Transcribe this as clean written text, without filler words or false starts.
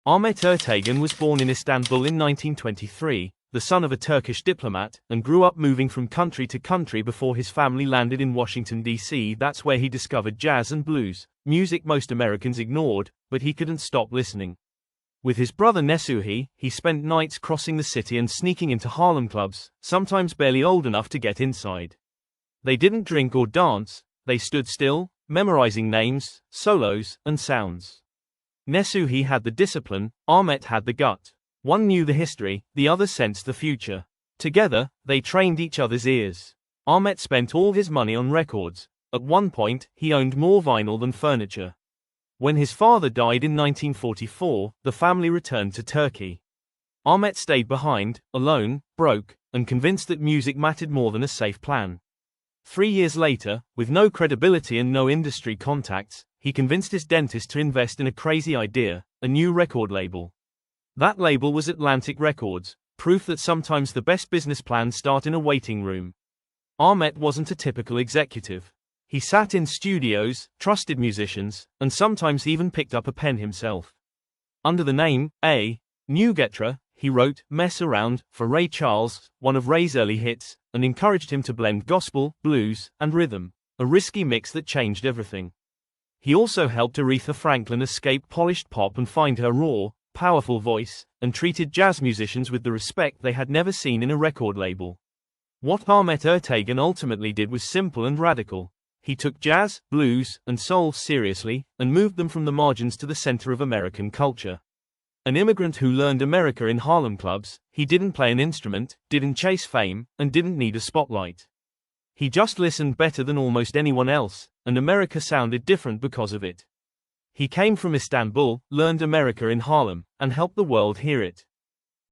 Ahmet Ertegun was born in Istanbul in 1923, the son of a Turkish diplomat, and grew up moving from country to country before his family landed in Washington, D.C. That's where he discovered jazz and blues, music most Americans ignored, but he couldn't stop listening. With his brother Nesuhi, he spent nights crossing the city and sneaking into Harlem clubs, sometimes barely old enough to get inside. They didn't drink or dance, they stood still, memorizing names, solos, and sounds. Nesuhi had the discipline, Ahmet had the gut. One knew the history, the other sensed the future. Together, they trained each other's ears. Ahmet spent all his money on records. At one point, he owned more vinyl than furniture. When his father died in 1944, the family returned to Turkey. Ahmet stayed behind, alone, broke, and convinced that music mattered more than a safe plan. 3 years later, with no credibility and no industry contacts, he convinced his dentist to invest in a crazy idea, a new record label. That label was Atlantic Records, proof that sometimes the best business plans start in a waiting room. Ahmet wasn't a typical executive. He sat in studios, trusted musicians, and sometimes even picked up a pen himself. Under the name, A. Nugetra, he wrote Mess Around for Ray Charles, one of Ray's early hits, and encouraged him to blend gospel, blues, and rhythm, a risky mix that changed everything. He also helped Aretha Franklin escape polished pop and find her raw, powerful voice, and treated jazz musicians with the respect they had never seen in a record label. What Ahmet Ertegun ultimately did was simple and radical. He took jazz, blues, and soul seriously, and moved them from the margins to the center of American culture. An immigrant who learned America in Harlem clubs, he didn't play an instrument, didn't chase fame, and didn't need a spotlight. He just listened better than almost anyone else, and America sounded different because of it. He came from Istanbul, learned America in Harlem, and helped the world hear it.